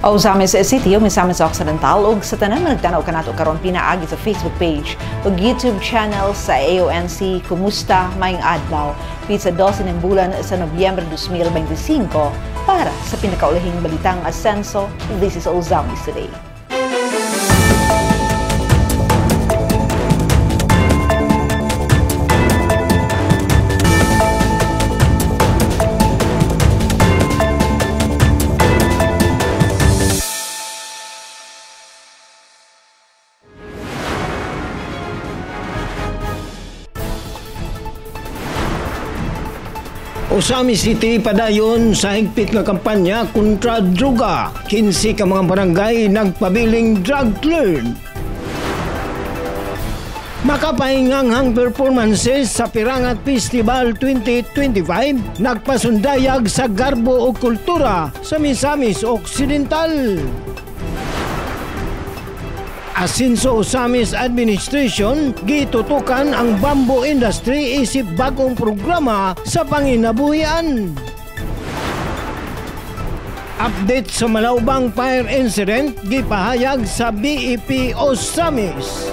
O sa amin sa City, o sa amin sa Occidental, o sa tanan managtanaw ka nato karon pinaagi sa Facebook page o YouTube channel sa AONC. Kumusta? Mayong adlaw. Pizza 12 ng bulan sa Nobyembre 2025 para sa pinakaulahing balitang asenso. This is Ozamis Today. Ozamis City padayon sa higpit nga kampanya kontra droga. 15 ka mga barangay nagpabiling drug cleared. Makapahinganghang performances sa Pirangat Festival 2025 nagpasundayag sa garbo o kultura sa Misamis Occidental. Asinso Ozamis Administration, gitutukan ang bamboo industry isip bagong programa sa panginabuhian. Update sa Malaubang fire incident, gipahayag sa BEP Ozamis.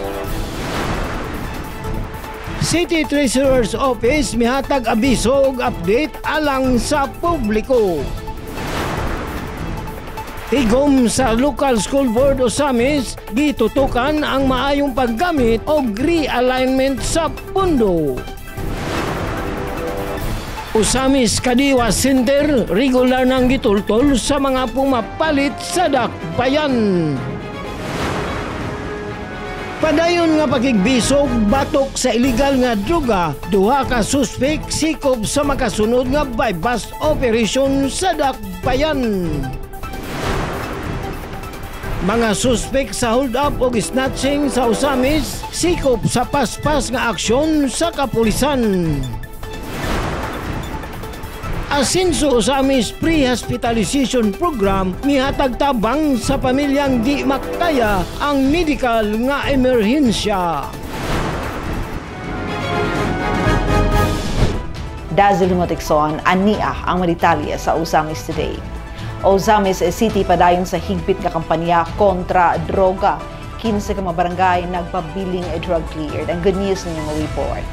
City Treasurer's Office mihatag abiso ug update alang sa publiko. Tigom sa Local School Board Ozamis, gitutukan ang maayong paggamit o realignment sa pundo. Ozamis Kadiwa Center, regular nang gitultol sa mga pumapalit sa dakbayan. Padayon nga pakigbisog batok sa illegal nga droga, duha ka suspek sikop sa makasunod nga bypass operation sa dakbayan. Mga suspek sa hold-up o snatching sa Ozamis, sikop sa paspas nga aksyon sa kapulisan. Asinso Ozamis Pre-Hospitalization Program mihatag tabang sa pamilyang di makaya ang medical nga emerhensya. Dazzle Motikson, ania ang maritalya sa Ozamis Today. Ozamis City padayon sa higpit nga kampanya kontra droga. 15 ka mga barangay nagpabiling drug cleared. Ang good news ninyong report.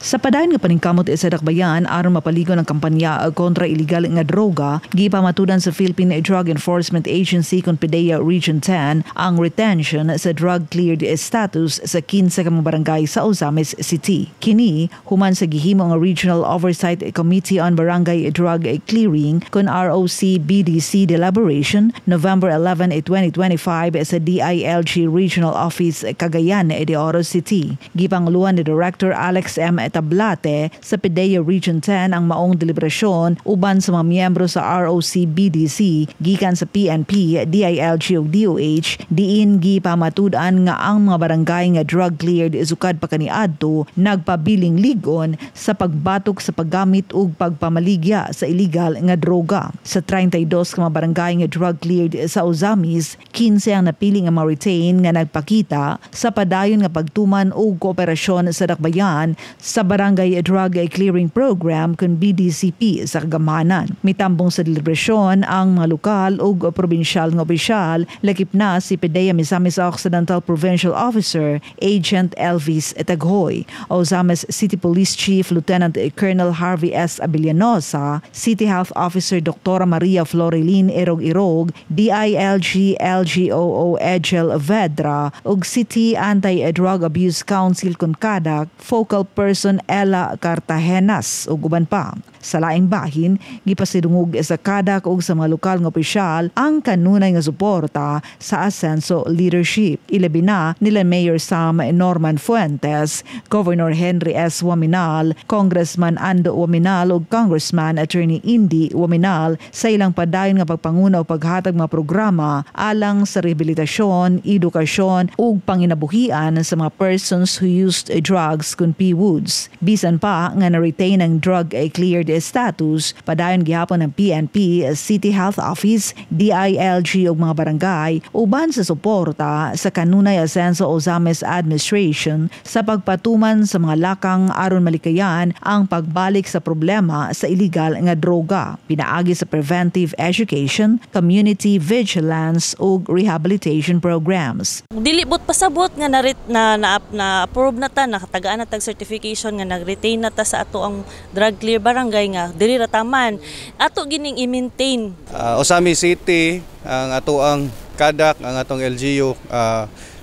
Sa padayon nga paningkamot sa dakbayan aron mapaligon ang kampanya kontra illegal nga droga, gipamatudan sa Philippine Drug Enforcement Agency kon PDEA Region 10 ang retention sa drug cleared status sa 15 ka mga barangay sa Ozamis City. Kini human sa gihimo nga Regional Oversight Committee on Barangay Drug Clearing kon ROC-BDC deliberation November 11, 2025 sa DILG Regional Office Cagayan de Oro City. Gipanguluan ni Director Alex M. Tablate sa PDEA Region 10 ang maong deliberasyon uban sa mga miyembro sa ROC-BDC gikan sa PNP, DILG ug DOH diin gipamatudan nga ang mga barangay nga drug cleared sukad pa kaniadto nagpabiling ligon sa pagbatok sa paggamit ug pagpamaligya sa illegal nga droga. Sa 32 ka mga barangay nga drug cleared sa Ozamis, 15 ang napili nga ma-retain nga nagpakita sa padayon nga pagtuman ug kooperasyon sa dakbayan sa Barangay Drug Clearing Program kon BDCP sa Kagamanan. Mitambong sa deliberasyon ang mga lokal ug probinsyal nga opisyal, lakip na si PDEA Misamis Occidental Provincial Officer Agent Elvis Taghoy, Ozamis City Police Chief Lieutenant Colonel Harvey S. Abilianosa, City Health Officer Dr. Maria Floreline Irog-Irog, DILG LGOO Egel Vedra ug City Anti-Drug Abuse Council kon CADAC Focal Person Ella Cartagenas ug uban pa. Sa laing bahin, gipasidungog sa CADAC ug sa mga lokal nga opisyal ang kanunay nga suporta sa asenso leadership. Ilabi na nila Mayor Sam Norman Fuentes, Governor Henry S. Waminal, Congressman Ando Waminal ug Congressman Attorney Indy Waminal sa ilang padayon nga pagpanguna o paghatag mga programa alang sa rehabilitasyon, edukasyon ug panginabuhian sa mga persons who used drugs kun PWOODs. Bisan pa nga na-retain ang drug cleared status padayon gihapon ng PNP, City Health Office, DILG ug mga barangay uban sa suporta sa kanunay Asenso Ozames Administration sa pagpatuman sa mga lakang aron malikayan ang pagbalik sa problema sa illegal nga droga, pinaagi sa preventive education, community vigilance ug rehabilitation programs. Dilibot pasabot nga na-approve na ta, nakatagaan na tag certification nga nag-retain na ta sa ato ang drug clear barangay nga diri ra taman ato gining i-maintain. Ozames City ang ato ang kadak ang atong LGU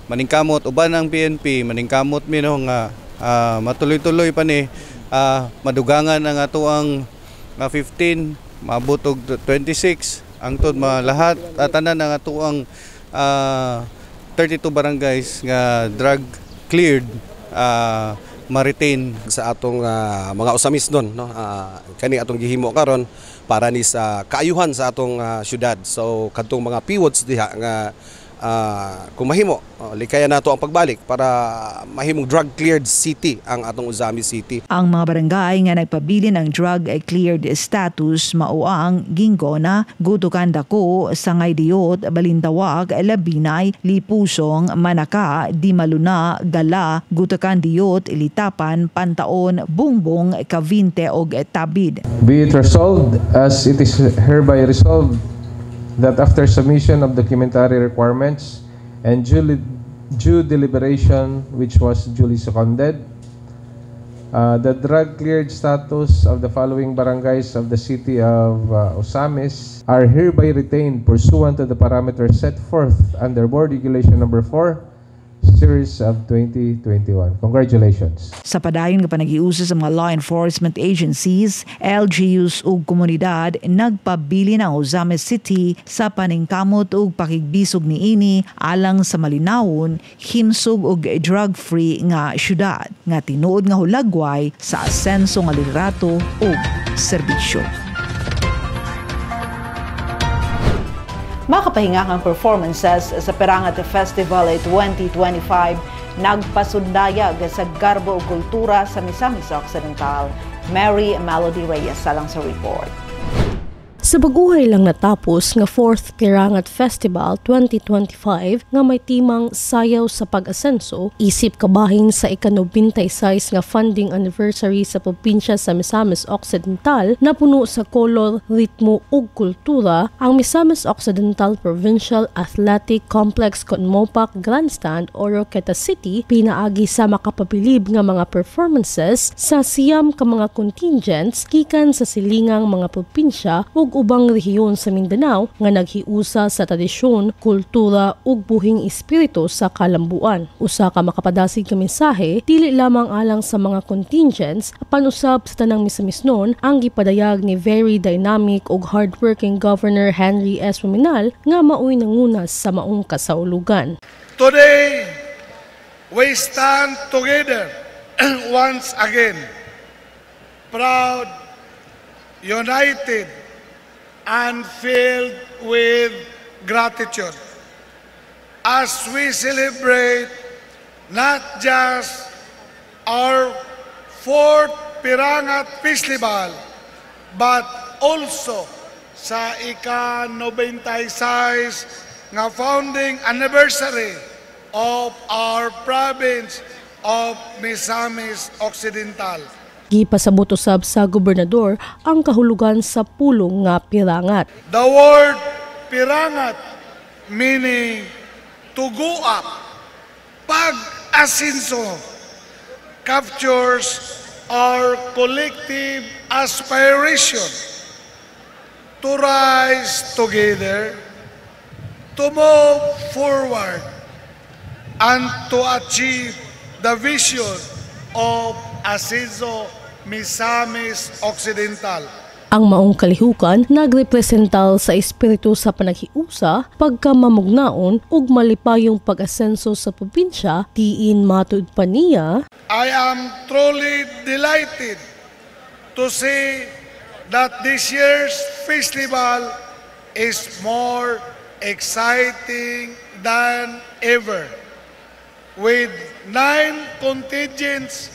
maningkamot uban ang PNP maningkamot mino nga matuloy-tuloy pa ni madugangan ang ato ang 15 maabot og 26 ang tod lahat tanan ang ato ang 32 barangays nga drug cleared ma-retain sa atong mga Ozames nun, no? Kani atong gihimo karon para ni sa kaayuhan sa atong syudad. So kadtong mga pivots diha nga kung mahimo likaya nato ang pagbalik para mahimong drug cleared city ang atong Ozames City. Ang mga barangay nga nagpabili ng drug cleared status mao ang Gingona, Gutukan Dako, Sangay Diot, Balintawak, Labinay, Lipusong, Manaka, Dimaluna, Gala, Gutukan Diot, Ilitapan, Pantaon, Bungbong, Cavite ug Tabid. Be it resolved as it is hereby resolved that after submission of documentary requirements and due deliberation which was duly seconded, the drug cleared status of the following barangays of the city of Ozames are hereby retained pursuant to the parameters set forth under Board Regulation Number 4 Series of 2021. Congratulations. Sa padayon nga panagiusa sa mga law enforcement agencies, LGUs ug komunidad nagpabili ng Ozames City sa paningkamot ug pakigbisog niini alang sa malinawon, himsog ug drug-free nga syudad nga tinuod nga hulagway sa asenso nga liderato ug serbisyo. Makapahinga ang performances sa Pirangat Festival 2025 nagpasundayag sa garbo ug kultura sa Misamis Occidental. Mary Melody Reyes salang sa report. Sa baguhay lang natapos nga 4th Pirangat Festival 2025 nga may timang sayaw sa pag-asenso, isip kabahin sa ika-96 nga funding anniversary sa probinsya sa Misamis Occidental na puno sa kolor, ritmo ug kultura, ang Misamis Occidental Provincial Athletic Complex Conmopac Grandstand o Roqueta City pinaagi sa makapabilib nga mga performances sa siyam ka mga contingents gikan sa silingang mga probinsya ug ubang rehiyon sa Mindanao nga naghiusa sa tradisyon, kultura ug buhing espiritu sa kalambuan. Usa ka makapadasig ka mensahe dili lamang alang sa mga contingents apan usab sa tanang misamisnon ang gipadayag ni very dynamic ug hardworking Governor Henry S. Rominal nga maoy nangunas sa maong kasaulugan. Today, we stand together once again, proud, united, and filled with gratitude as we celebrate not just our 4th Pirangat Festival but also sa ika-96 nga founding anniversary of our province of Misamis Occidental. Gipasabot usab sa gobernador ang kahulugan sa pulong nga pirangat. The word pirangat meaning to go up, pag-asinso, captures our collective aspiration to rise together, to move forward, and to achieve the vision of Asenso Misamis Occidental. Ang maong kalihukan nagrepresental sa espiritu sa panaghiusa, pagkamamugnaon ug malipayong pag-asenso sa probinsya, diin matud pa niya. I am truly delighted to see that this year's festival is more exciting than ever, with 9 contingents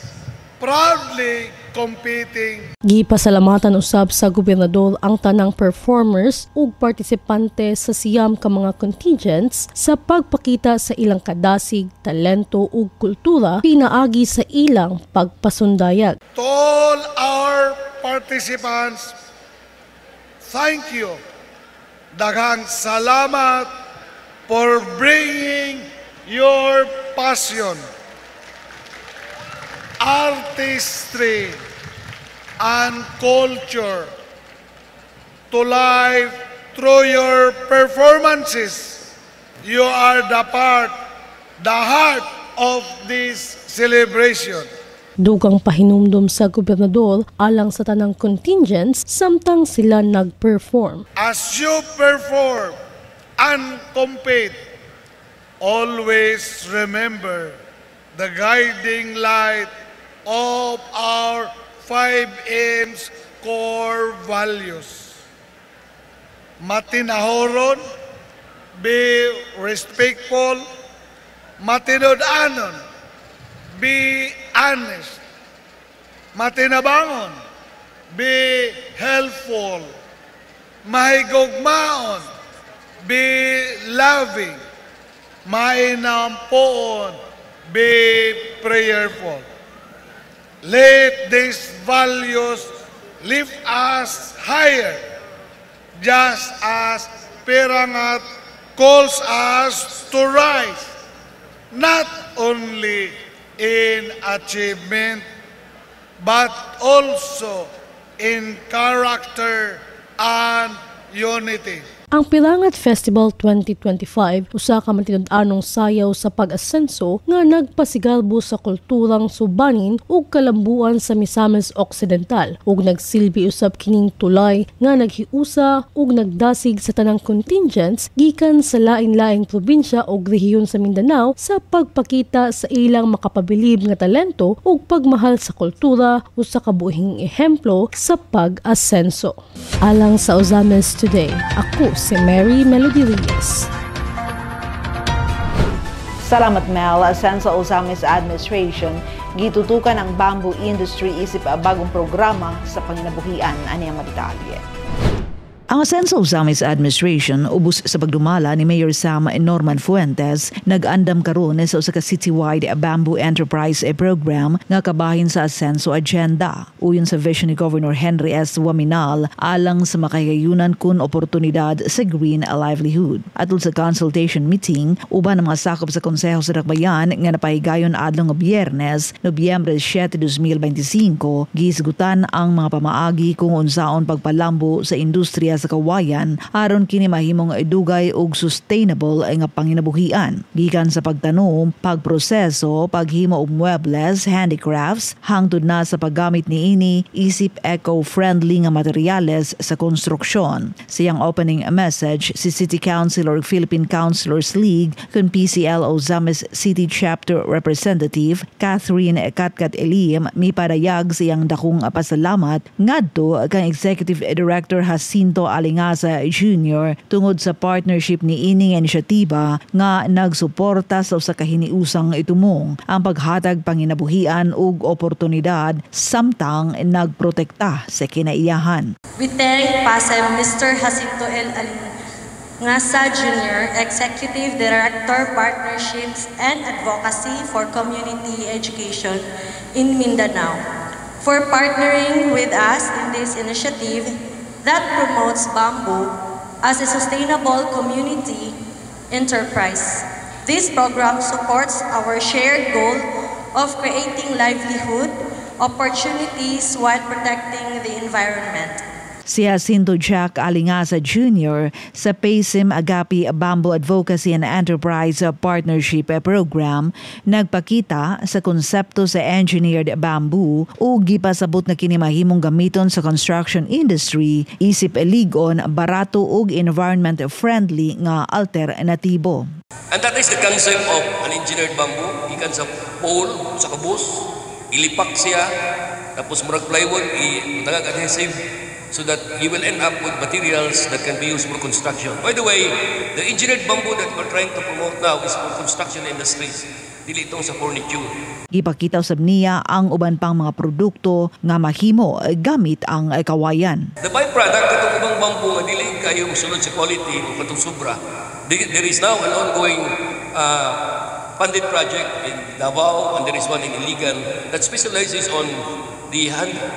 proudly competing. Gipasalamatan usab sa gobernador ang tanang performers ug partisipante sa siyam ka mga contingents sa pagpakita sa ilang kadasig, talento ug kultura pinaagi sa ilang pagpasundayag. To all our participants, thank you. Daghang salamat for bringing your passion, artistry, and culture to life through your performances. You are the heart of this celebration. Dugang pahinumdum sa gobernador alang sa tanang contingents samtang sila nag-perform. As you perform and compete, always remember the guiding light of our 5M's core values. Matinahoron, be respectful, matinod-anon, be honest, matinabangon, be helpful, mahigugmaon, be loving, mainampoon, be prayerful. Let these values lift us higher, just as Pirangat calls us to rise, not only in achievement, but also in character and unity. Ang Pirangat Festival 2025 usa ka matinud-anong sayaw sa pag-asenso nga nagpasigalbo sa kulturang subanin ug kalambuan sa Misamis Occidental ug nagsilbi usab kining tulay nga naghiusa ug nagdasig sa tanang contingents gikan sa lain-laing probinsya ug rehiyon sa Mindanao sa pagpakita sa ilang makapabilib nga talento ug pagmahal sa kultura usa ka buhing ehemplo sa pag-asenso. Alang sa Ozames Today, ako si Mary Melody Reyes. Salamat Mel. Asen sa Ozames Administration, gitutukan ang bamboo industry isip bagong programa sa panginabuhian ani ang detalye. Ang asenso sa Ozames Administration ubos sa pagdumala ni Mayor Sam Norman Fuentes nag-andam karon sa usa ka citywide bamboo enterprise program nga kabahin sa asenso agenda. Uyon sa vision ni Governor Henry S. Waminal alang sa makayayunan kun oportunidad sa green livelihood. Atol sa consultation meeting, uban ang mga sakop sa Konseho sa Dakbayan nga napahigayon adlong Biyernes, Nobyembre 7, 2025, gisgutan ang mga pamaagi kung unsaon pagpalambo sa industriya sa kawayan aron kini mahimong dugay ug sustainable nga panginabuhian gikan sa pagtanom, pagproseso, paghimo og muebles, handicrafts hangtod na sa paggamit niini isip eco-friendly nga materyales sa konstruksyon. Siyang opening message si City Councilor Philippine Councilors League kun PCL Ozames City Chapter Representative Catherine Katkat Elim mipadayag siyang dakong pasalamat ngadto kang Executive Director Jacinto Alingasa Jr. tungod sa partnership ni ining inisyatiba nga nagsuporta sa usa ka hiniusang itumong ang paghatag panginabuhian ug oportunidad samtang nagprotekta sa kinaiyahan. We thank PASEM Mr. Jacinto L. Alingasa Jr., Executive Director, Partnerships and Advocacy for Community Education in Mindanao, for partnering with us in this initiative that promotes bamboo as a sustainable community enterprise. This program supports our shared goal of creating livelihood opportunities while protecting the environment. Si Jacinto Jack Alingasa Jr. sa PASEM Agapi Bamboo Advocacy and Enterprise Partnership Program nagpakita sa konsepto sa engineered bamboo o gipasabot na kini mahimong gamiton sa construction industry isip ligon barato ug environment friendly nga alternatibo. And that is the concept of an engineered bamboo. Ikan sa pole, sa kabus, ilipak siya, tapos murag plywood, itagag adhesive, so that you will end up with materials that can be used for construction. By the way, the engineered bamboo that we're trying to promote now is for construction industries. dili itong sa furniture. Gipakita usab niya ang uban pang mga produkto nga mahimo gamit ang kawayan. The byproduct katong ubang bamboo nga dili kayo sulod sa quality o katong sobra. There is now an ongoing funded project in Davao and there is one in Iligan that specializes on the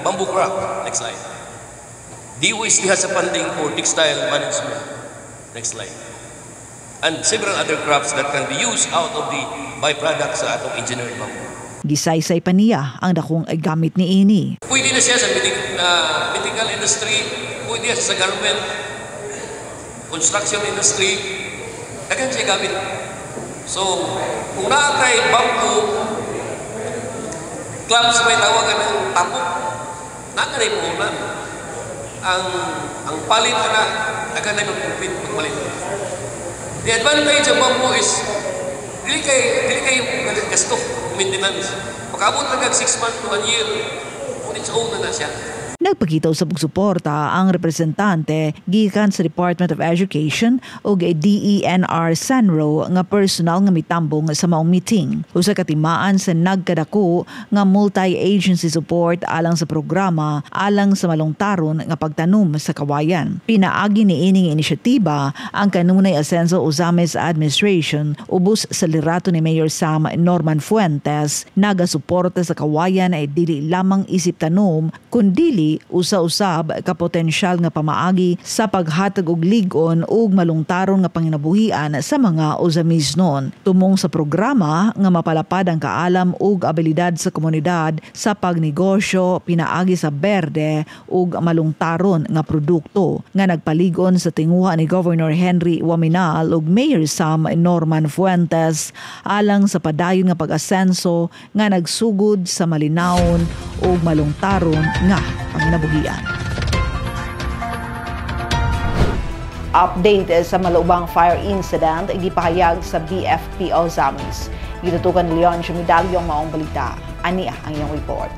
bamboo craft. Next slide. DOST has a funding for textile management. Next slide. And several other crafts that can be used out of the byproducts sa atong engineered bamboo. Gisaysay pa niya ang dakong gamit ni ini. Pwede na siya sa medical industry, pwede siya sa garment, construction industry, dagan siya gamit. So, kung nakakay bamboo, clubs may tawagan ng tapok, nakaray po na. Ang palit na, dagan na magpupit pagpalit. The advantage of bamboo is, dili kayo gasto, maintenance. Pagkabot na 6 months to 1 year, on its own na siya. Nagpakita sa pagsuporta ang representante gikan sa Department of Education o DENR Sanro nga personal nga mitambong sa maong meeting. Usa ka timaan sa nagkadako nga multi-agency support alang sa programa alang sa malungtaron nga pagtanom sa kawayan. Pinaagi ni ining inisyatiba ang kanunay Asenso Ozamis Administration ubos sa liderato ni Mayor Sam Norman Fuentes nagasuporta sa kawayan ay dili lamang isip tanom kundi usa-usab ka potensyal nga pamaagi sa paghatag og lig-on ug malungtaron nga panginabuhian sa mga Ozamisnon. Tumong sa programa nga mapalapad ang kaalam ug abilidad sa komunidad sa pagnegosyo pinaagi sa berde ug malungtaron nga produkto nga nagpaligon sa tinguha ni Governor Henry Waminal ug Mayor Sam Norman Fuentes alang sa padayon nga pag-asenso nga nagsugod sa malinawon ug malungtaron nga panginabuhian. Update sa malubang fire incident gipahayag sa BFP Ozamis. Gitutukan ni Leon Medallo ang maong balita. Ani ang iyong report.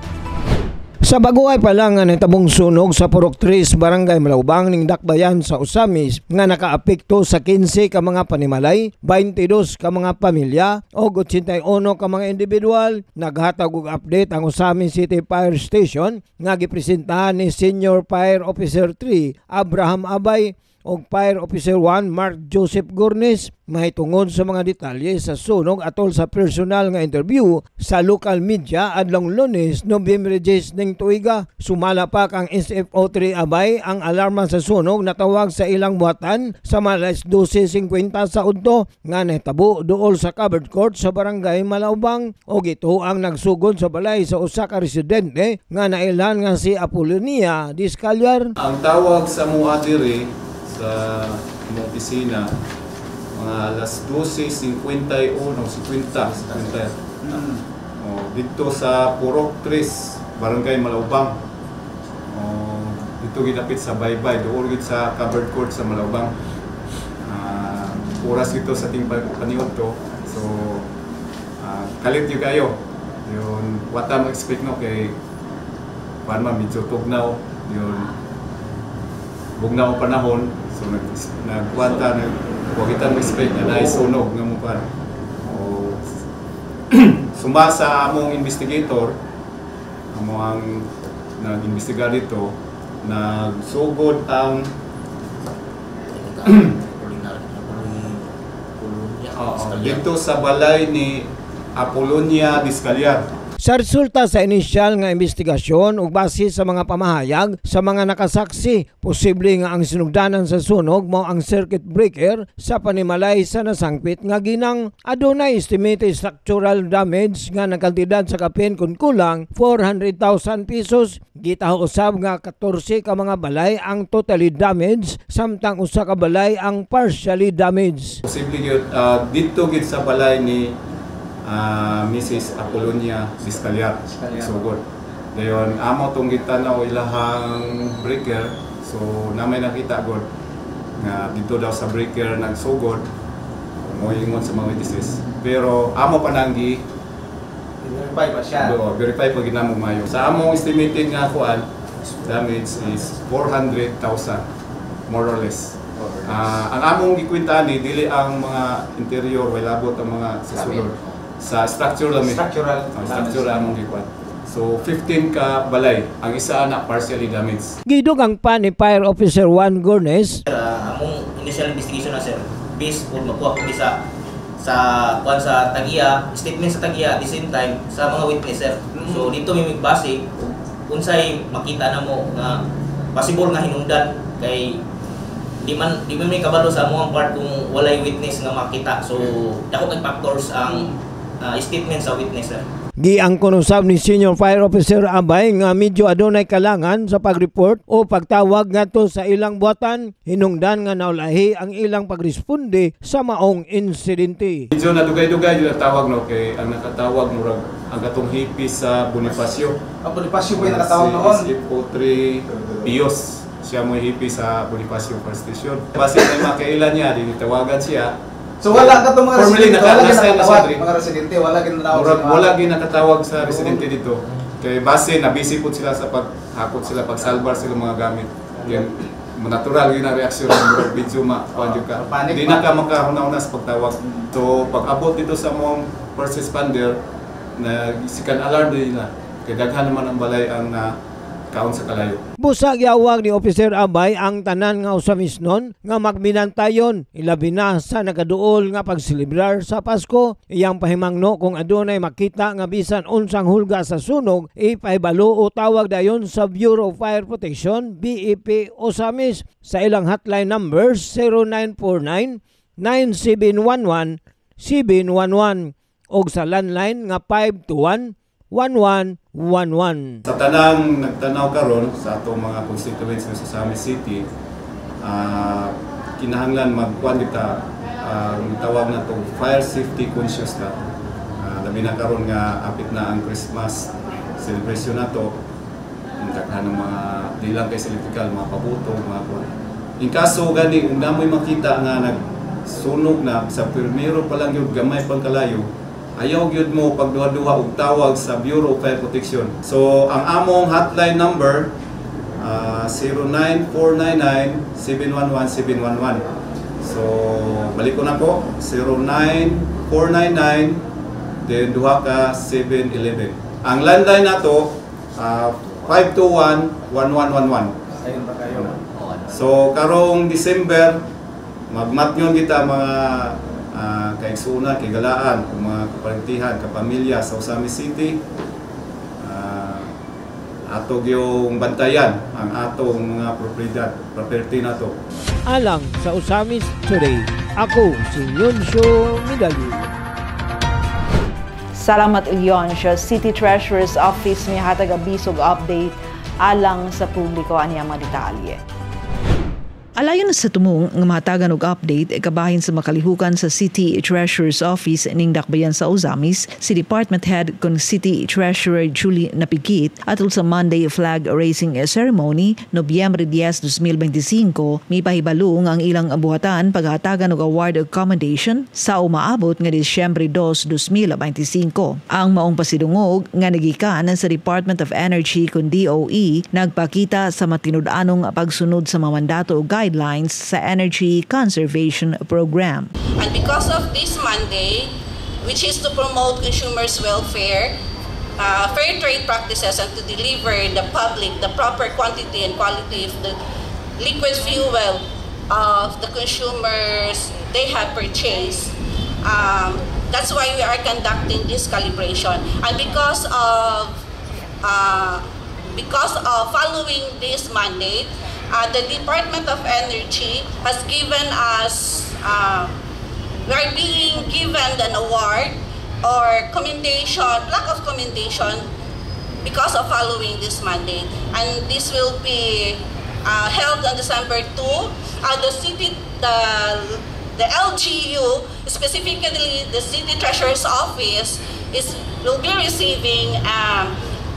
Sa baguay pa lang nga nahitabong sunog sa Purok 3 Barangay Malaubang ning Dakbayan sa Ozamis nga nakaapekto sa 15 ka mga panimalay, 22 ka mga pamilya o 81 ka mga individual. Naghatag og update ang Ozamis City Fire Station nga gipresentahan ni Senior Fire Officer 3 Abraham Abay o Fire Officer 1 Mark Joseph Gurnes mahitungod sa mga detalye sa sunog atol sa personal nga interview sa local media adlong Lunes, Nobyembre 10 ning tuiga. Sumala pa kang SFO3 Abay ang alarma sa sunog natawag sa ilang buhatan sa malas 12:50 sa udto nga nahitabo duol sa covered court sa Barangay Malaubang o gito ang nagsugod sa balay sa usa ka residente nga nailhan nga si Apolonia Discalyar. Ang tawag sa mga diri sa opisina mga alas 12:51 dito sa Purok 3 Barangay Malaubang. Dito ginapit sa baybay doon gid sa covered court sa Malaubang. Oras ito sa ting paniod to. So kalit yung kayo yun wata mo expect no kay paano medyo tugnaw yun bugnaw panahon. So nagkwanta na huwag kita mag-expect na naisunog nga mo pa. Suma sa among investigator, among nag-investiga dito, nagsugod ang dito sa balay ni Apolonia Discalyar. Sa resulta sa inisyal nga investigasyon ug base sa mga pamahayag sa mga nakasaksi, posible nga ang sinugdanan sa sunog mao ang circuit breaker sa panimalay sa nasangpit nga ginang. Adunay estimated structural damage nga nagkantidad sa kapin kun kulang 400,000 pesos. Gitaho usab nga 14 ka mga balay ang totally damaged samtang usa ka balay ang partially damaged. Posible dito gid sa balay ni Mrs. Apolonia Discalyar sugod. Dayon amo tong gitanaw ilahang breaker, so namay nakita god nga dito daw sa breaker nagsugod mo ingon sa mga witnesses. Pero amo pa nang verify pa siya. Verify pa ginamo mayo. Sa among estimated nga kuan damage is 400,000 more or less. Ang among gikwenta ni dili ang mga interior way labot ang mga sasulod. Sa structure lang. Structure among gikuan. So 15 ka balay, ang isa na partially damaged. Gidugang pa ni Fire Officer Juan Gornes. Among initial investigation na sir, based on makuha ko sa tagiya, statement sa tagiya at the same time sa mga witness sir. So dito may magbase unsay makita na mo na possible nga hinungdan kay di man may kabalo sa among part kung walay witness nga makita. So dako kay factors ang statement sa witness sir. Giangkon usab ni Senior Fire Officer Abay nga medyo adunay kalangan sa pag-report o pagtawag ngadto sa ilang buhatan hinungdan nga naulahi ang ilang pagresponde sa maong insidente. Medyo nadugay-dugay yung tawag no kay ang nakatawag murag ang katong hipi sa Bonifacio. Ang Bonifacio po yung nakatawag noon. Si O3 Pios. Siya mo hipi sa Bonifacio Fire Station. Base na makailan niya, dinitawagan siya. So wala ka itong mga residente, wala gin nakatawag sa residente dito. Kaya base na busy po sila sa paghakot sila, pagsalbar sila mga gamit. Kaya natural yun ang reaksyon ng video kuan ka. Hindi na ka makahuna-una sa pagtawag. So pag abot dito sa mong first responder, na sikan alarm din nila. Kaya daghan naman ang balay ang kaon sa kalayo. Busa giawag ni Officer Abay ang tanan nga usamisnon nga magminantayon ilabi na sa nagaduol nga pagselebrar sa Pasko. Iyang pahimangno kung adunay makita nga bisan unsang hulga sa sunog ipahibalo o tawag dayon sa Bureau of Fire Protection BEP Osamis sa ilang hotline numbers 0949 9711 711 og sa landline nga 521 1111. Sa tanang nagtanaw karon sa atong mga constituents sa Osamis City, kinahanglan magkuan kita tawag na to fire safety conscious ta. Labi na karon nga apit na ang Christmas celebration nato. Daghan ng mga di lang kay electrical, mga pabuto, mga kuan. In kaso gani kung namoy makita nga nagsunog na sa primero pa lang yung gamay pang kalayo, ayaw gyud mo pagduha-duha og tawag sa Bureau of Fire Protection. So ang among hotline number 09499-711-711. So balik ko na po 09499 then duha ka 711. Ang landline nato 521-1111. So karong December magmatnyon kita mga kaigsunan, kaigalaan, mga kaparintihan, kapamilya sa Osamis City. Atog yung bantayan ang atong mga property nato. Alang sa Osamis Today, ako si Nyonsyo Midali. Salamat ilyon siya City Treasurer's Office may hatag abisog update alang sa publiko aniya mga detalye. Alayon sa tumong nga mahatagan og update kabahin sa makalihukan sa City Treasurer's Office ning dakbayan sa Osamis, si Department Head kon City Treasurer Julie Napigit atol sa Monday flag raising ceremony Nobyembre 10, 2025, may pahibalong ang ilang buhatan paghatagan og award of commendation sa umaabot nga Disyembre 2, 2025. Ang maong pasidungog nga nagikan sa Department of Energy kon DOE nagpakita sa matinud-anong pagsunod sa mga mandato o guidelines sa Energy Conservation Program. And because of this Monday, which is to promote consumers' welfare, fair trade practices and to deliver the public the proper quantity and quality of the liquid fuel of the consumers they have purchased, that's why we are conducting this calibration. And because of following this mandate, the Department of Energy has given us, we are being given an award or commendation, plaque of commendation because of following this mandate. And this will be held on December 2. The LGU, specifically the City Treasurer's Office, will be receiving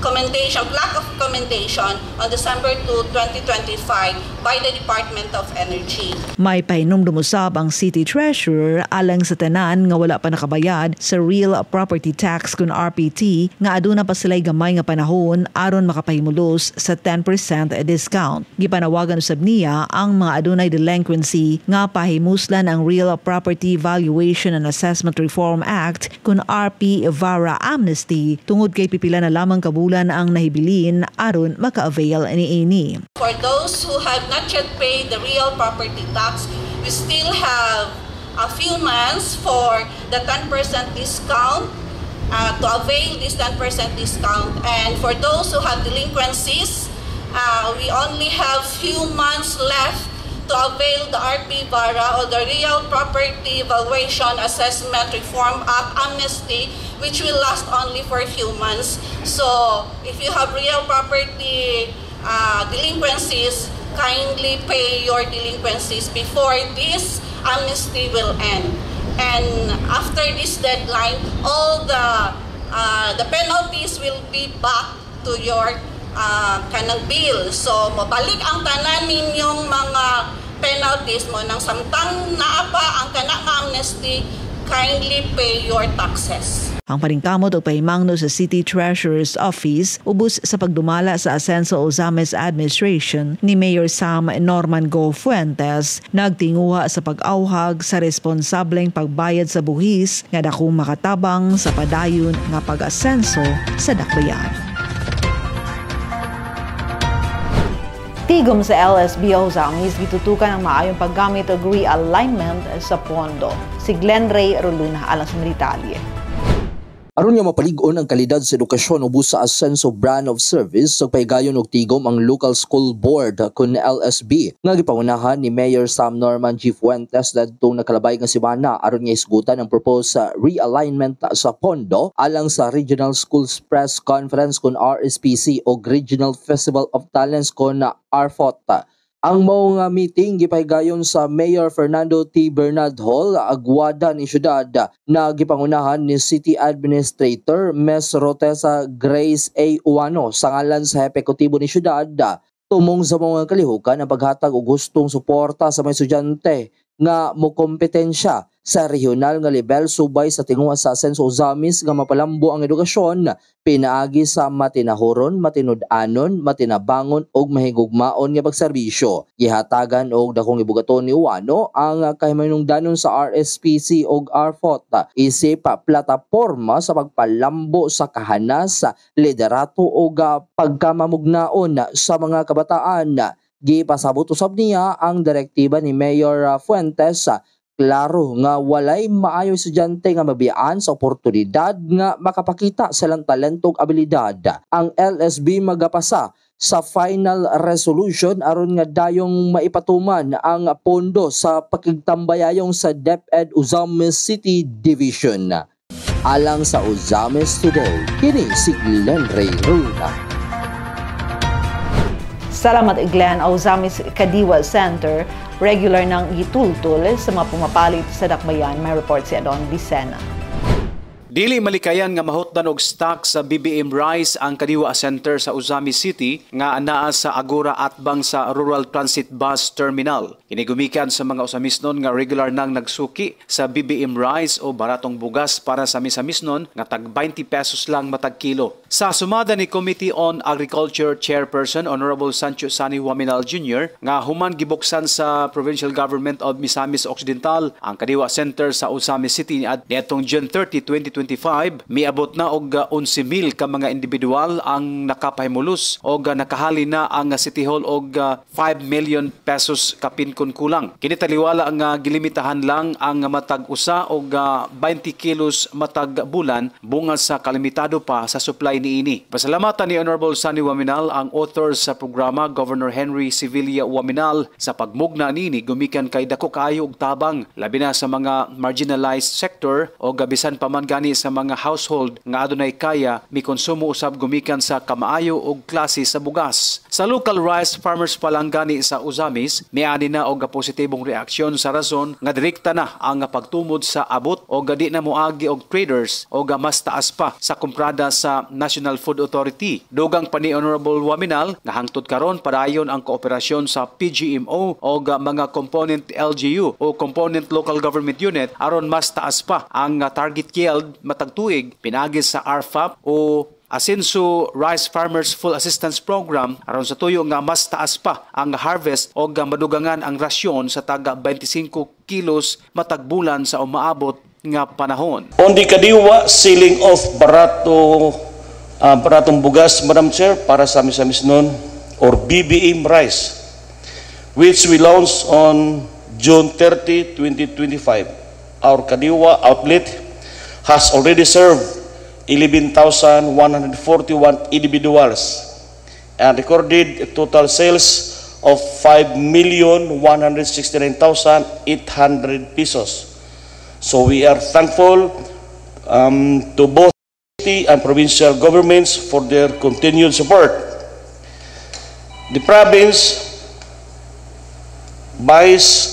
plaque of commendation on December 2, 2025 by the Department of Energy. May pahinumdumusab ang City Treasurer alang sa tanan nga wala pa nakabayad sa Real Property Tax kun RPT nga aduna pa sila'y gamay nga panahon aron makapahimulos sa 10% discount. Gipanawagan usab niya ang mga adunay delinquency nga pahimuslan ang Real Property Valuation and Assessment Reform Act kun RP Vara Amnesty tungod kay pipila na lamang kabulan ang nahibilin aron maka-avail niini. For those who have not yet paid the real property tax, we still have a few months for the 10% discount to avail this 10% discount. And for those who have delinquencies, we only have few months left to avail the RP Vara or the Real Property Valuation Assessment Reform Act Amnesty, which will last only for a few months. So if you have real property delinquencies, kindly pay your delinquencies before this amnesty will end. And after this deadline, all the penalties will be back to your kanang bill. So mabalik ang tanan ninyong mga penalties mo nang samtang naapa ang kanang amnesty, kindly pay your taxes. Ang paningkamot o pahimangno sa City Treasurer's Office ubos sa pagdumala sa Ascenso Ozames Administration ni Mayor Sam Norman Go Fuentes nagtinguha sa pag-awhag sa responsableng pagbayad sa buhis nga dakong makatabang sa padayon nga pag-asenso sa dakbayan. Tigom sa LSBO Ozamis gitutukan ang maayong paggamit o realignment sa pondo. Si Glenn Ray Roluna alang sa Detalye. Aron nga mapalig-on ang kalidad sa edukasyon ubos sa Ascenso Brand of Service sa paygayon og tigom ang Local School Board kun LSB nga gipangunahan ni Mayor Sam Norman G. Fuentes dadtong nakalabay nga semana aron nga isgutan ang proposed realignment sa pondo alang sa Regional Schools Press Conference kun RSPC o Regional Festival of Talents kun RFOT. Ang mga meeting gipaygayon sa Mayor Fernando T. Bernard Hall, agwada ni syudad na gipangunahan ni City Administrator Ms. Rotesa Grace A. Uano sa ngalan sa hepekutibo ni syudad. Tumong sa mga kalihukan ang paghatag og gustong suporta sa mga estudyante nga mokompetensya sa regional nga level subay sa tinguha sa Ascenso Ozamis nga mapalambo ang edukasyon pinaagi sa matinahuron, matinud-anon, matinabangon ug mahigugmaon nga pagserbisyo. Gihatagan og dakong ibugaton ni Uano ang kahimanungdanon sa RSPC ug RFOT isip plataporma sa pagpalambo sa kahanas, liderato ug pagkamamugnaon sa mga kabataan. Gipasabot usab niya ang direktiba ni Mayor Fuentes klaro nga walay maayo estudyante nga mabiyaan sa oportunidad nga makapakita sa ilang talentog abilidad. Ang LSB magapasa sa final resolution aron nga dayong maipatuman ang pondo sa pakigtambayayong sa DepEd Ozames City Division. Alang sa Ozames Today, kini si Glenn Ray Roluna. Salamat Glenn. Ozamis Kadiwa Center, regular ng gitultul sa mga pumapalit sa dakbayan. May report si Adon Vicena. Dili malikayan nga mahutdan og stock sa BBM Rice ang Kadiwa Center sa Ozamis City nga anaa sa Agora atbang sa Rural Transit Bus Terminal. Inigumikan sa mga Ozamisnon nga regular nang nagsuki sa BBM Rice o baratong bugas para sa misamisnon nga tag 20 pesos lang matag kilo. Sa sumada ni Committee on Agriculture Chairperson Honorable Sancho Sani Waminal Jr. nga human gibuksan sa Provincial Government of Misamis Occidental ang Kadiwa Center sa Ozamis City at netong June 30, 2025 miabot na og 11,000 ka mga individual ang nakapahimulos og nakahali na ang City Hall og 5 million pesos kapinkon kulang. Kini taliwala ang gilimitahan lang ang matag usa og 20 kilos matag bulan bunga sa kalimitado pa sa supply niini. Pasalamatan ni Honorable Sunny Waminal ang author sa programa Governor Henry Sevilla Waminal sa pagmugna niini gumikan kay dako kaayo og tabang labi na sa mga marginalized sector o gabisan pa man gani gani sa mga household nga adunay kaya mikonsumo usab gumikan sa kamaayo og klase sa bugas. Sa local rice farmers pa lang gani sa Uzamis, miani na og positibong reaksyon sa rason nga direkta na ang pagtumod sa abot o gadi na moagi og traders o mas taas pa sa kumprada sa National Food Authority. Dugang pa ni Honorable Waminal nga hangtod karon padayon ang kooperasyon sa PGMO o mga component LGU o component local government unit aron mas taas pa ang target yield matag tuig pinagi sa RFAP o Asenso Rice Farmers Full Assistance Program aron sa tuyo nga mas taas pa ang harvest o madugangan ang rasyon sa taga 25 kilos matag bulan sa umaabot nga panahon. On the kadiwa selling of baratong bugas, Madam Chair, para sa Misamis nun, or BBM rice, which we launched on June 30, 2025. Our Kadiwa outlet has already served 11,141 individuals and recorded a total sales of 5,169,800 pesos. So we are thankful to both city and provincial governments for their continued support. The province buys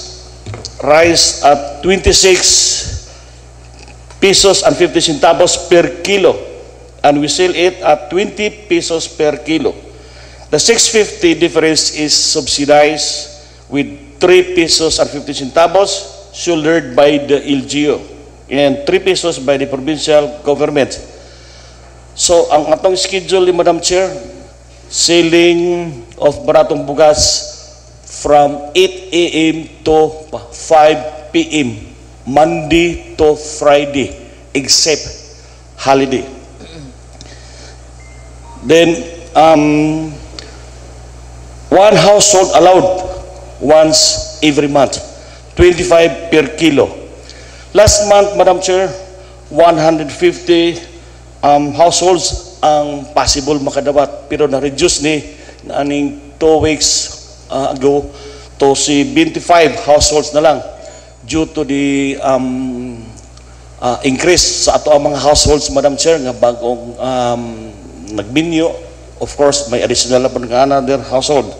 rice at 26 pesos and 50 centavos per kilo, and we sell it at 20 pesos per kilo. The 650 difference is subsidized with 3 pesos and 50 centavos shouldered by the LGU and 3 pesos by the provincial government. So ang atong schedule ni Madam Chair, selling of baratong bugas from 8 a.m. to 5 p.m. Monday to Friday except holiday. Then one household allowed once every month 25 per kilo. Last month, Madam Chair, 150 households ang possible makadawat, pero na-reduce ni aning 2 weeks ago to 25 households na lang due to the increase sa ato ang mga households, Madam Chair, nga bagong nagminyo. Of course, may additional na pa nga another household.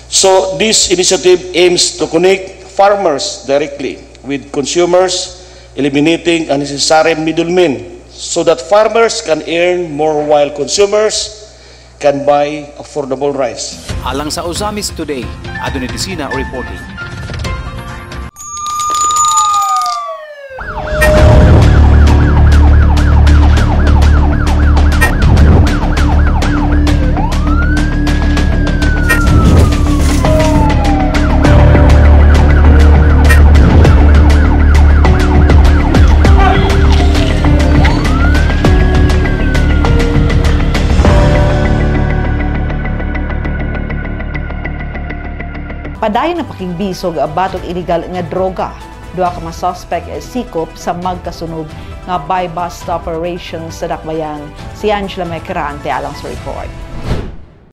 So this initiative aims to connect farmers directly with consumers, eliminating unnecessary middlemen so that farmers can earn more while consumers can buy affordable rice. Alang sa Uzamis Today, Adonai Tisina reporting. Padayon na pakigbisog abatog illegal nga droga. Duha ka mga suspect sikop sa magkasunog nga buy-bust operation sa Dakbayan. Si Angela Mekrante alang sa report.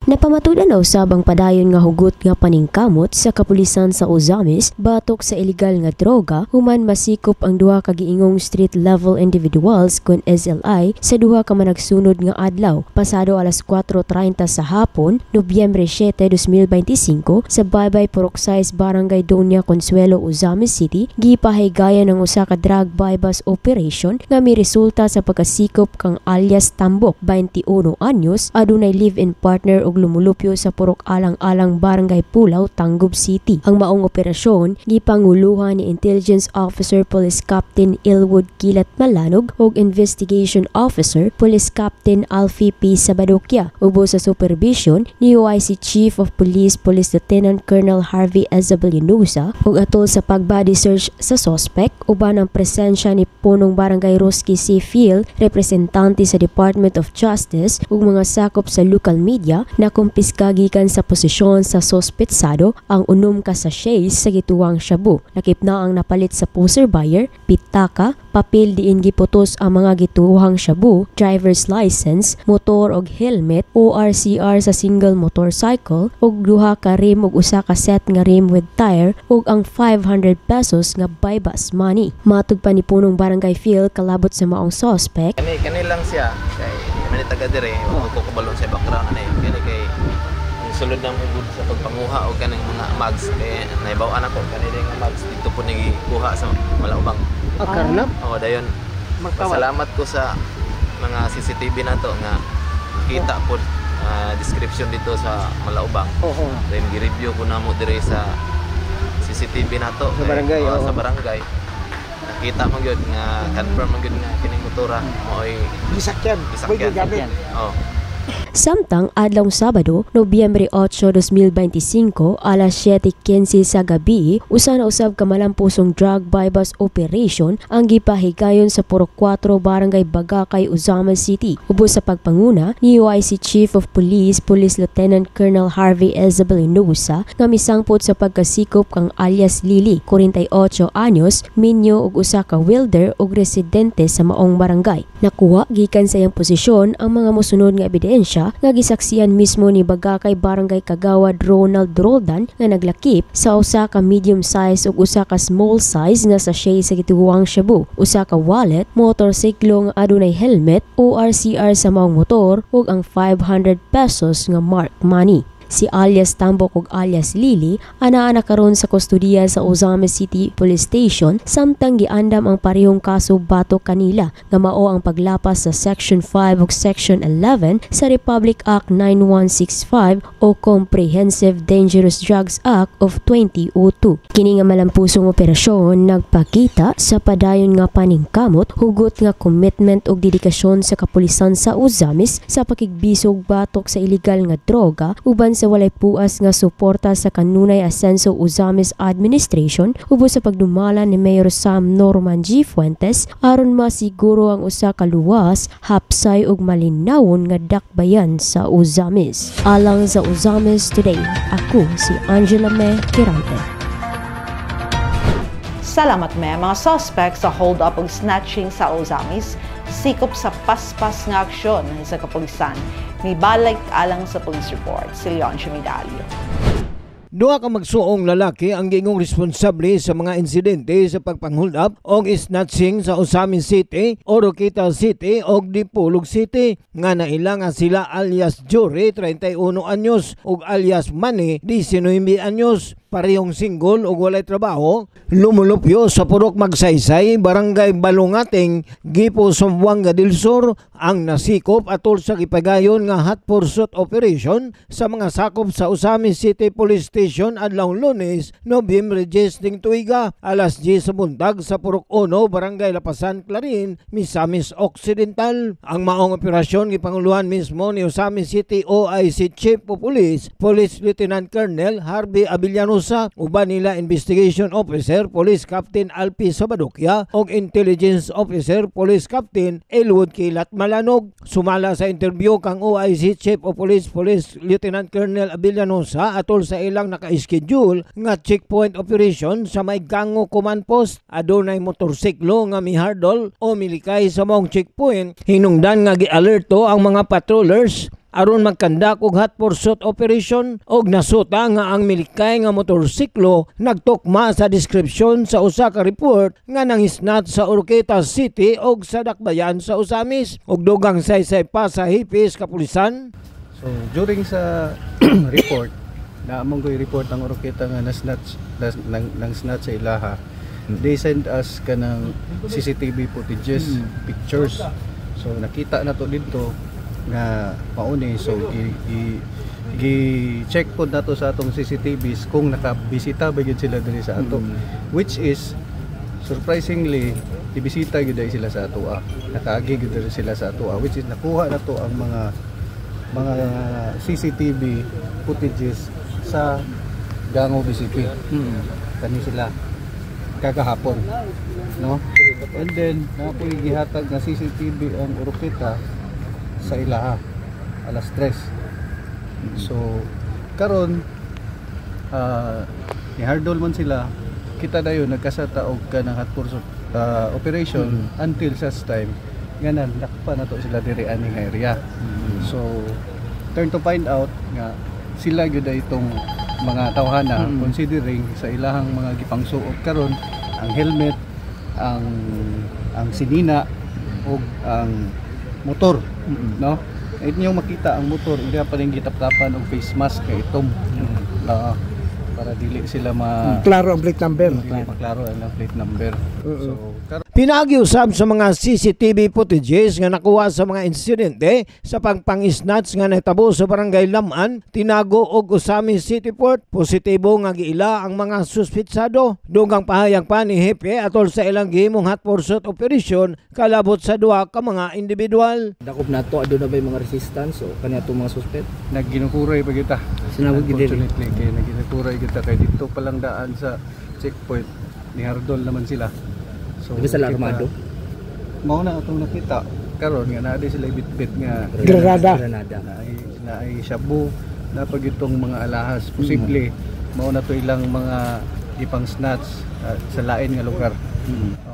Napamatudan na usabang padayon nga hugot nga paningkamot sa kapulisan sa Uzamis batok sa illegal nga droga human masikop ang duha ka giingong street level individuals kun SLI sa duha ka managsunod nga adlaw pasado alas 4:30 sa hapon Nobyembre 7, 2025 sa Baybay Purok-Size Barangay Doña Consuelo, Uzamis City. Gipahigayan ng usa ka drug buy-bust operation nga miresulta sa pagkasikop kang alias Tambok 21 anyos adunay live-in partner og lumulupyo sa Purok Alang-Alang Barangay Pulaw, Tangub City. Ang maong operasyon gipanguluhan ni Intelligence Officer Police Captain Ilwood Kilat Malanog ug Investigation Officer Police Captain Alfie P. Sabadokya ubo sa supervision ni OIC Chief of Police Police Lieutenant Colonel Harvey Ezabellanusa ug atol sa pagbody search sa suspect uban ang presensya ni punong Barangay Roski C. Phil, representante sa Department of Justice ug mga sakop sa local media na nakumpiska gikan sa posisyon sa sospetsado ang 6 ka sachets sa gituwang shabu. Lakip na ang napalit sa poser buyer, pitaka, papel diin giputos ang mga gituwang shabu, driver's license, motor og helmet, ORCR sa single motorcycle, og 2 ka rim og 1 ka set nga rim with tire, og ang 500 pesos nga bypass money. Matud pa ni punong barangay Phil kalabot sa maong suspect. Kani lang siya kay manit taga dire ko kubalon sa background kani kay sulod na mo sa pagpanguha og kanang mga mags kay naibaw-an ako kani nga mags dito po ni kuha sa Malaubang. Karnap? Oo, dayon. Salamat ko sa mga CCTV nato nga kita po description dito sa Malaubang. Then gi-review ko na mo dire sa CCTV nato sa barangay. Sa barangay. Nakita mo gyud nga confirm mo gyud nga kining motora mo'y gisakyan. Oh. Samtang adlong Sabado, Nobyembre 8, 2025, alas 7:15 sa gabi, usa na usab ka malampusong drug bypass operation ang gipahigayon sa Purok 4 Barangay Bagakay, Uzama City. Ubos sa pagpanguna ni UIC Chief of Police, Police Lieutenant Colonel Harvey Isabel Inosa, nga misangpot sa pagkasikop kang alias Lily, 48 anyos, minyo ug usa ka welder ug residente sa maong barangay. Nakuha gikan sa iyang posisyon ang mga mosunod nga ebidensya nga gisaksiyan mismo ni Bagakay Barangay Kagawad Ronald Roldan nga naglakip sa usa ka medium size ug usa ka small size nga sachet sa gituwang shabu, usa ka wallet, motorsiklo nga adunay helmet, ORCR sa maong motor ug ang 500 pesos nga mark money. Si alias Tambok ug alias Lily anaa na karon sa kustudiya sa Uzama City Police Station samtang giandam ang parehong kaso batok kanila nga mao ang paglapas sa Section 5 ug Section 11 sa Republic Act 9165 o Comprehensive Dangerous Drugs Act of 2002. Kini nga malampusong operasyon nagpakita sa padayon nga paningkamot, hugot nga commitment ug dedikasyon sa kapulisan sa Uzamis sa pakigbisog batok sa illegal nga droga uban sa walay puas nga suporta sa kanunay asenso Uzamis Administration ubos sa pagdumala ni Mayor Sam Norman G. Fuentes aron masiguro ang usa ka luwas, hapsay ug malinawon nga dakbayan sa Uzamis. Alang sa Uzamis Today, ako si Angela May Kirante. Salamat me, mga suspect sa hold-up ug snatching sa Uzamis, sikop sa paspas nga aksyon sa kapulisan. Mibalik alang sa police report, si Leon Chimidalio. 2 ka magsuong lalaki ang giingong responsable sa mga insidente sa pagpang-hold up o snatching sa Uzamis City, Oroqueta City o Dipolog City nga nailang sila alias Jory, 31 anyos ug alias Manny, 19 anyos. Parehong single o walay trabaho, lumulupyo sa Purok Magsaysay, Barangay Balungating, Gipo, Zamboanga del Sur ang nasikop atol sa gipagayon nga hot pursuit operation sa mga sakop sa Uzamis City Police Station adlaw Lunes, Nobyembre 10 ning tuiga, alas 10 sa buntag sa Purok 1, Barangay Lapasan, Clarin, Misamis Occidental. Ang maong operasyon gipanguluhan mismo ni Uzamis City OIC Chief of Police, Police Lieutenant Colonel Harvey Abellano, uban nila Investigation Officer Police Captain Alpi Sabadukia o Intelligence Officer Police Captain Elwood Kilat Malanog. Sumala sa interview kang OIC Chief of Police Police Lieutenant Colonel Abellanosa atol sa ilang naka-schedule nga checkpoint operation sa may Gango Command Post. Adunay motorsiklo nga mihardol o milikay sa mong checkpoint. Hinungdan nga gi-alerto ang mga patrollers aron magkandak og hot pursuit operation og nasuta nga ang milikay nga motorsiklo nagtukma sa description sa usa ka report nga nangisnat sa Oroqueta City og sa dakbayan sa Uzamis og dugang saysay pa sa hipis kapulisan. So during sa report na among ko'y report ang Oroqueta nga nasnatch sa ilaha, they send us kanang CCTV footages, pictures. So nakita na to dito nga mauni, so gi-check po nato sa atong CCTVs kung nakabisita ba gyud sila diri sa ato, which is surprisingly ibisita gyud sila sa ato, nakaagi gyud sila sa ato, which is nakuha na to ang mga CCTV footages sa Gango BCP. Kani sila kagahapon, no? And then napoy gihatag na CCTV ang Oroqueta sa ilaha alas 3. So karon ni hardol man sila, kita dayon nagkasata og kanang hotpursuit operation until such time nga nakpa na to sila diri aning area. So turn to find out nga sila gyud itong mga tawhana considering sa ilahang mga gipangsuot karon ang helmet, ang sinina o ang motor, no? Inyong makita ang motor, hindi pa rin gitap-tapan og face mask kay itom. Para dili sila klaro ang plate number. Maklaro ang plate number. So pinagiusab sa mga CCTV footages nga nakuha sa mga insidente sa pagpang-snatch nga nahitabo sa barangay Laman, Tinago ug Osamis City Port. Positibo nga giila ang mga suspitsado. Dugang pahayag pa ni Hepe atol sa ilang gihimong hot pursuit operation kalabot sa duha ka mga individual. Dakop nato aduna bay mga resistance o kaniadto mga suspect. Nagginukuray pa kita. Sinawag gid diri. Kay nagginukuray kita kay dito palang daan sa checkpoint ni Hardol naman sila. So sa armado. Mao na atong nakita karon nga naa sila bitbit nga granada. Na ay shabu na pag itong mga alahas posible mao na to ilang mga ipang snatch sa lain nga lugar.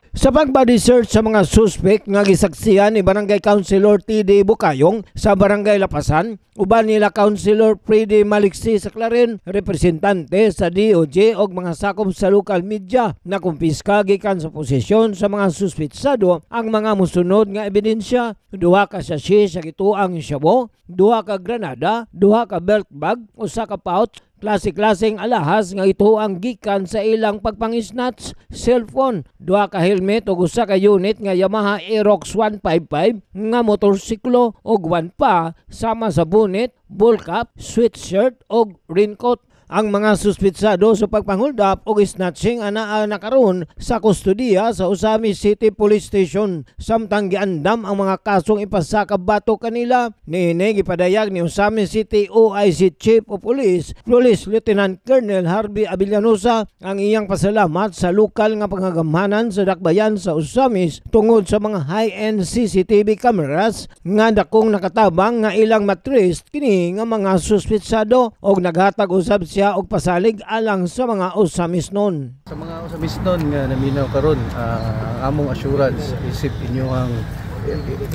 Sa pag-body search sa mga suspect nga gisaksihan ni Barangay Councilor T.D. Bukayong sa Barangay Lapasan, uban nila Councilor Freddy Maliksi sa Clarin, representante sa DOJ o mga sakop sa local media na kumpiska gikan sa posisyon sa mga suspitsado ang mga musunod nga ebidensya: duha ka sachet sa gituang shabu, duha ka granada, duha ka belt bag, usa ka pouch, klase-klaseng alahas nga ito ang gikan sa ilang pagpang-snatch, cellphone, duha ka helmet ug usa ka unit nga Yamaha Aerox 155 nga motorsiklo ug wan pa sama sa bonnet, bull cap, sweatshirt ug raincoat. Ang mga suspitsado sa pagpanguldap o snatching anaa nakaroon sa kustodiya sa Osamis City Police Station. Samtang giandam ang mga kasong ipasaka bato kanila, niini gipadayag ni Osamis City OIC Chief of Police, Police Lieutenant Colonel Harvey Avellanosa ang iyang pasalamat sa lokal nga pangagamhanan sa dakbayan sa Osamis tungod sa mga high-end CCTV cameras nga dakong nakatabang nga ilang matris kini nga mga suspitsado og naghatag usab siya og pasalig alang sa mga Osamisnon. Sa mga Osamisnon nga naminaw karon, among assurance isip inyo ang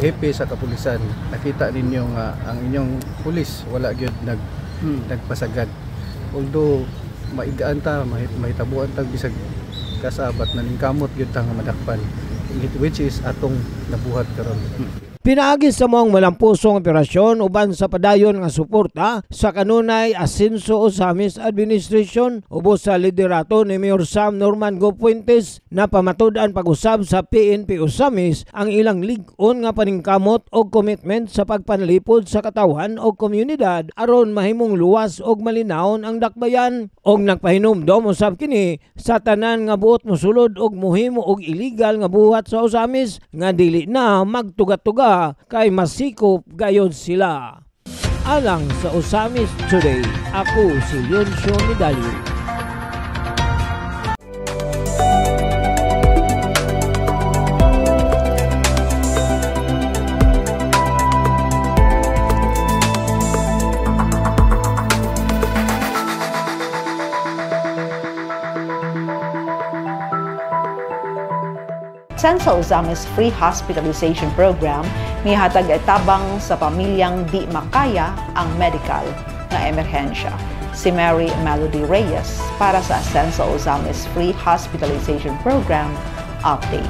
hepe sa kapulisan. Nakita ninyo nga ang inyong pulis wala gyud nagpasagad. Although maigaan ta, mahitabuan tag bisag kasabat na ningkamot gyud ta nga madakpan, which is atong nabuhat karon. Pinaagi sa mong malampusong operasyon uban sa padayon nga suporta sa kanunay asenso Osamis Administration ubos sa liderato ni Mayor Sam Norman Go Fuentes na pamatud-an pag-usab sa PNP Osamis ang ilang lig-on nga paningkamot o commitment sa pagpanlipod sa katawan o komunidad aron mahimong luwas og malinawon ang dakbayan og nagpahinumdom usab kini sa tanan nga buot mosulod og mohimo og illegal nga buhat sa Osamis nga dili na magtuga-tuga kay masikop gayon sila. Alang sa Osamis Today, ako si Leoncio Medalyo. Sa Osamis Free Hospitalization Program, mihatag tabang sa pamilyang di makaya ang medical na emerhensya. Si Mary Melody Reyes para sa Asenso Osamis Free Hospitalization Program Update.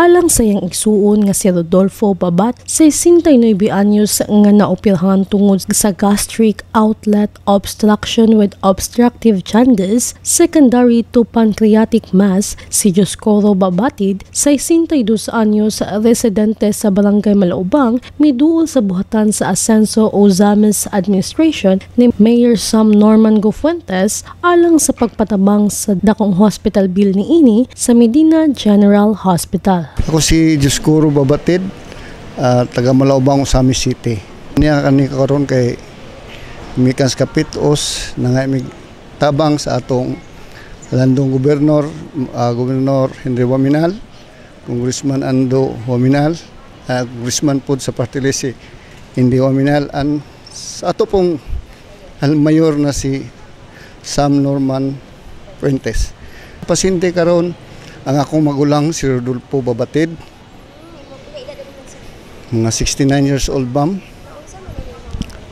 Alang sa iyang igsuon nga si Rodolfo Babat, 69 anyos nga naoperahan tungod sa gastric outlet obstruction with obstructive jaundice secondary to pancreatic mass. Si Dioscoro Babatid, 62 anyos, residente sa Barangay Malaubang, miduol sa buhatan sa Asenso Osamis Administration ni Mayor Sam Norman Go Fuentes alang sa pagpatabang sa dakong hospital bill ni ini sa Medina General Hospital. Ako si Dioscoro Babatid, taga Malaubang, Osamis City. Niya kani karon kay mikans kapitos na nga tabang sa atong landong gobernador, Gobernador Henry Waminal, Congressman Ando Waminal, Congressman pod sa party list Indy Waminal, and sa ato pong mayor na si Sam Norman Fuentes. Pasyente karon ang akong magulang si Rodolfo Babatid, mga 69 years old bam.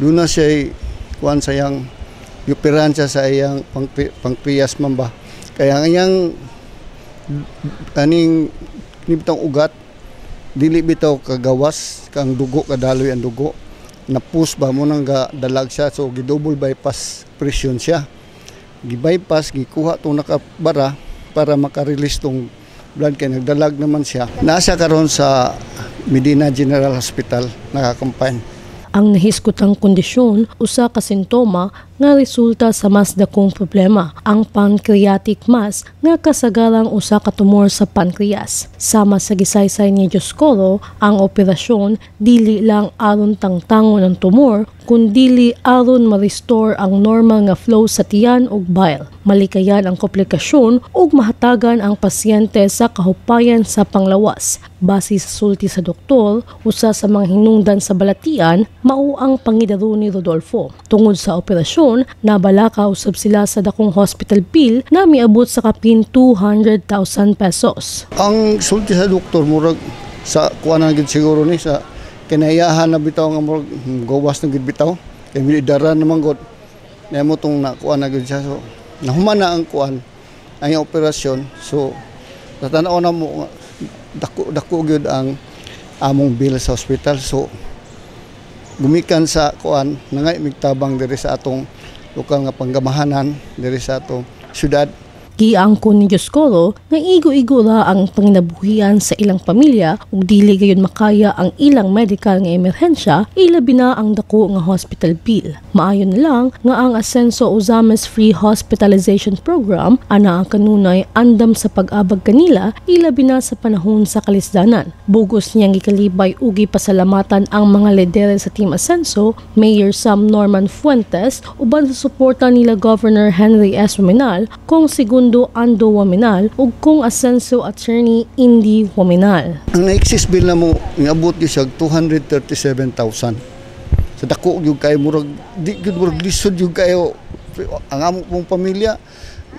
Doon na siya kuan sa iyang yupiran siya sa iyang pancreas mamba. Kaya ang iyang kaning nibitang ugat dili bitaw kagawas kang dugo kadaloy ang dugo. Napus ba mo nang dalag siya, so gidouble bypass operation siya. Gi-bypass gikuha tong nakabara para maka-release tong blood kay nagdalag naman siya. Nasa karon sa Medina General Hospital nakakampan. Ang nahiskutang kondisyon usa ka sintoma nga resulta sa mas dakong problema, ang pancreatic mass nga kasagaran usa ka tumor sa pancreas. Sama sa gisaysay ni Dioscoro, ang operasyon dili lang aron tangtangon ang tumor, kundi aron ma-restore ang normal nga flow sa tiyan ug bile. Malikayan ang komplikasyon ug mahatagan ang pasyente sa kahupayan sa panglawas. Base sa sulti sa doktor, usa sa mga hinungdan sa balatian mao ang pangidaro ni Rodolfo. Tungod sa operasyon, nabalaka usab sila sa dakong hospital bill na miabot sa kapin 200,000 pesos. Ang sulti sa doktor murag sa kuanan gid siguro ni sa kinayahan na bitaw nga murag gawas na gid bitaw kay midara naman gud nemo tong nakuan na gid siya, so nahuman na ang kuan ang operasyon. So natanaw na mo dako gyud ang among bill sa hospital, so gumikan sa kuan nangay migtabang diri sa atong lokal nga panggamahanan diri sa atong syudad. Giangkon ni Dioscoro nga igo-igo ra ang panginabuhian sa ilang pamilya ug dili gayon makaya ang ilang medical nga emerhensya, ilabi na ang dako nga hospital bill. Maayo na lang nga ang Asenso Ozames Free Hospitalization Program ana ang kanunay andam sa pag-abag kanila, ilabi na sa panahon sa kalisdanan. Bugos niyang gikalibay ug gipasalamatan ang mga lidere sa Team Asenso, Mayor Sam Norman Fuentes uban sa suporta nila Governor Henry S. Wominal, kung segundo Ando Wominal ug kung Asenso Attorney Indy Wominal. Ang na-excess bill na mo niabot gyud siya 237,000. Sa dako gyud kay murag di gyud murag lisod gyud kayo ang among pamilya,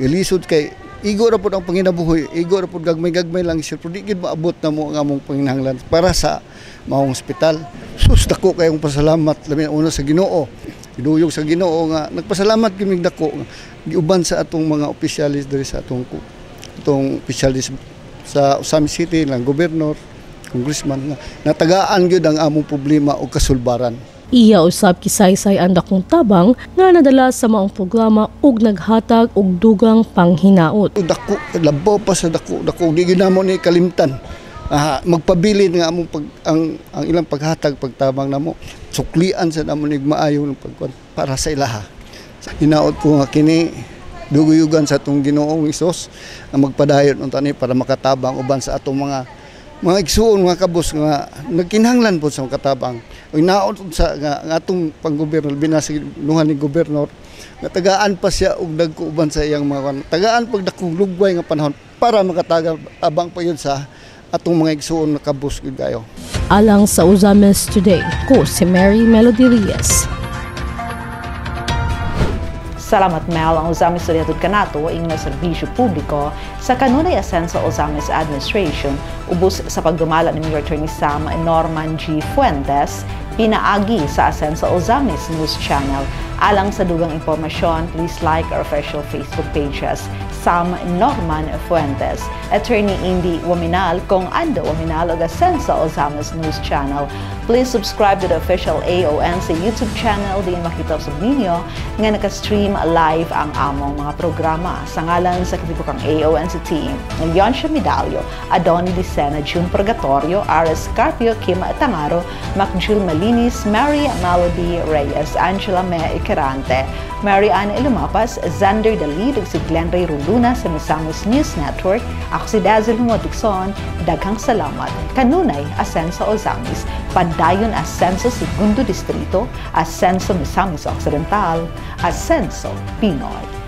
ilisod kay igo ra pud ang panginabuhi, igo ra pud gagmay lang siya, pero di gyud maabot na mo ang among panginahanglan para sa maong ospital. Sus dako kayong pasalamat labi na una sa Ginoo. Iduyog sa Ginoo nga nagpasalamat gyud dako giuban sa atong mga opisyalis diri sa atong opisyalis sa Ozames City, lang gobernador, congressman nga natagaan gyud ang among problema o kasulbaran. Iya usab kisaysay ang dakong tabang nga nadala sa maong programa ug naghatag og dugang panghinaot. Dako labaw pa sa dako di gyud namo ni kalimtan. Magpabilin nga among ang ilang paghatag pagtabang namo, suklian sa namo nig maayo pagkuan para sa ilaha. Hinaot ko nga kini duguyugan sa atong Ginoong Hesus nga magpadayon untani para makatabang uban sa atong mga igsuon mga kabus nga nagkinahanglan po sa katabang. Hinaot sa nga atong panggobernador binasignuhan ni gobernador nga tagaan pa siya og dagko uban sa iyang mga tagaan pag dakong lugway nga panahon para makatabang pa yun sa atong mga igsuon na kabus gyud kayo. Alang sa Ozames Today, ko si Mary Melody Reyes. Salamat Mel, ang Ozames Today atud kanato ing na serbisyo publiko sa kanunay Asenso Ozames Administration ubos sa pagdumala ni Mayor Attorney Sam Norman G. Fuentes pinaagi sa Asenso Ozames News Channel. Alang sa dugang impormasyon, please like our official Facebook pages. Sam Norman Fuentes, Attorney Indy Wominal, kung Ando Wominal ug Asenso Ozames News Channel. Please subscribe to the official AONC YouTube channel din makita sa ninyo nga naka-stream live ang among mga programa. Sa ngalan sa katibukang AONC team, Leoncia Medallo, Adoni Dicena, June Purgatorio, Ares Carpio, Kim Tangaro, Macjul Malinis, Mary Melody Reyes, Angela Me Ikerante, Mary Ann Ilumapas, Zander Dalid, si Glenn Ray Ruluna sa Misamis News Network. Ako si Dazzle Humotikson, daghang salamat. Kanunay, Asenso Ozames, Padayon Asenso Segundo Distrito, Asenso Misamis Occidental, Asenso Pinoy.